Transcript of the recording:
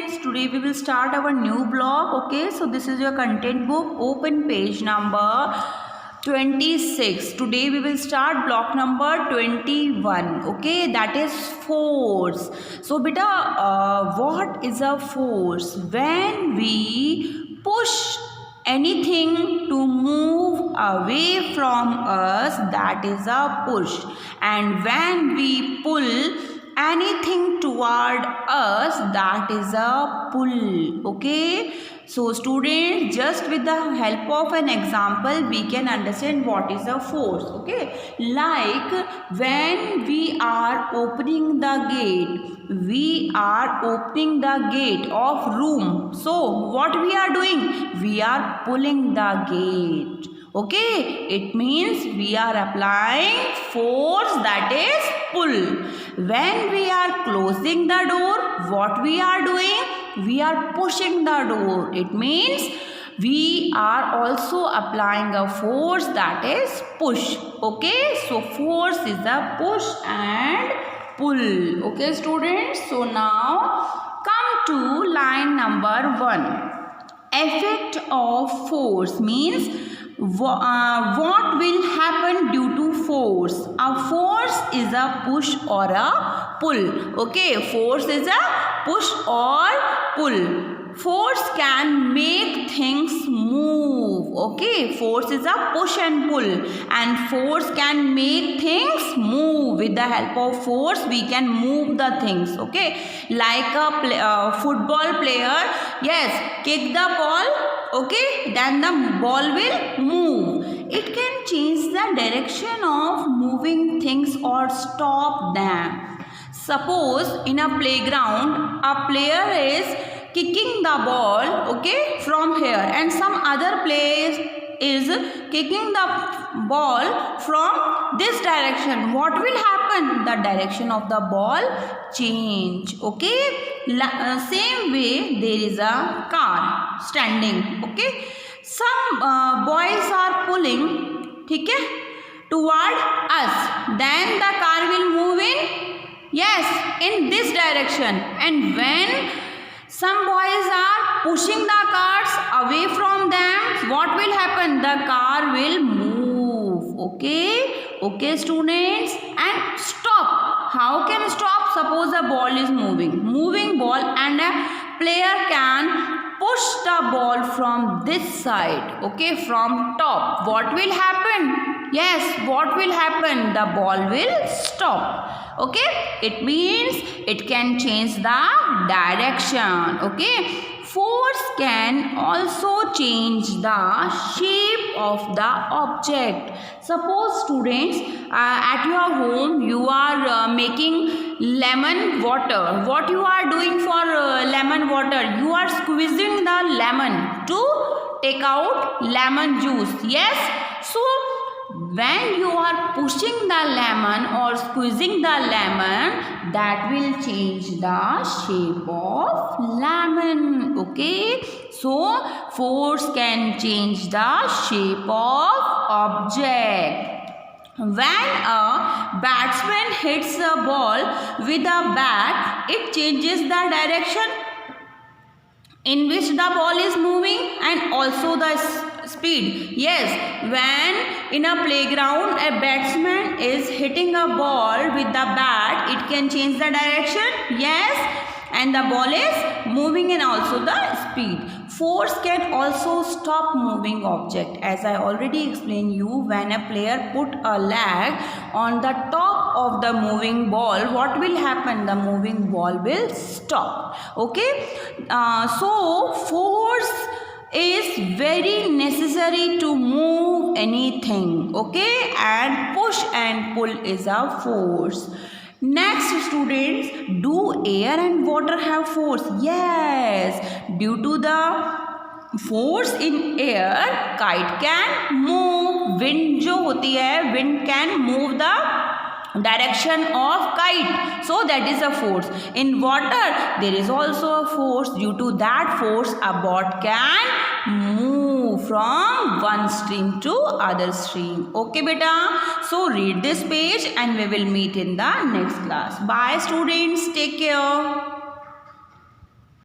students, today we will start our new block. Okay, so this is your content book. Open page number 26. Today we will start block number 21. Okay, that is force. So beta, what is a force? When we push anything to move away from us, that is a push. And when we pull anything toward us, that is a pull. Okay, so students, just with the help of an example we can understand what is a force. Okay, like when we are opening the gate of room, so what we are doing, we are pulling the gate. Okay, it means we are applying force, that is pull. When we are closing the door, what we are doing, we are pushing the door. It means we are also applying a force, that is push. Okay, so force is a push and pull. Okay students, so now come to line number 1. Effect of force means what will happen due to force. A force is a push or a pull. Okay, force is a push or pull. Force can make things move. Okay, force is a push and pull, and force can make things move. With the help of force we can move the things. Okay, like a football player, yes, kick the ball, okay, then the ball will move. It can change the direction of moving things or stop them. Suppose in a playground a player is kicking the ball, okay, from here, and some other player is kicking the ball from this direction. What will happen? The direction of the ball change. Okay, same way there is a car standing. Okay, some boys are pulling, okay, toward us, then the car will move in, yes, in this direction. And when some boys are pushing the cars away from them, what will happen? The car will move. Okay students, and stop. How can stop? Suppose a ball is moving ball, and a player can push the ball from this side, okay, from top. What will happen? Yes, what will happen? The ball will stop. Okay, it means it can change the direction. Okay, force can also change the shape of the object. Suppose students, at your home you are making lemon water. What you are doing for lemon water? You are squeezing the lemon to take out lemon juice. Yes, so when you are pushing the lemon or squeezing the lemon, that will change the shape of lemon. Okay, so force can change the shape of object. When a batsman hits a ball with a bat, it changes the direction in which the ball is moving and also the speed. Yes, when in a playground a batsman is hitting a ball with the bat, it can change the direction, yes, and the ball is moving and also the speed. Force can also stop moving object. As I already explained you, when a player put a leg on the top of the moving ball, what will happen? The moving ball will stop. Okay, so force is very necessary to move anything. Okay, and push and pull is a force. Next students, do air and water have force? Yes, due to the force in air, kite can move. Wind जो होती है, wind can move the direction of kite, so that is a force. In water there is also a force. Due to that force a boat can move from one stream to other stream. Okay beta, so read this page and we will meet in the next class. Bye students, take care.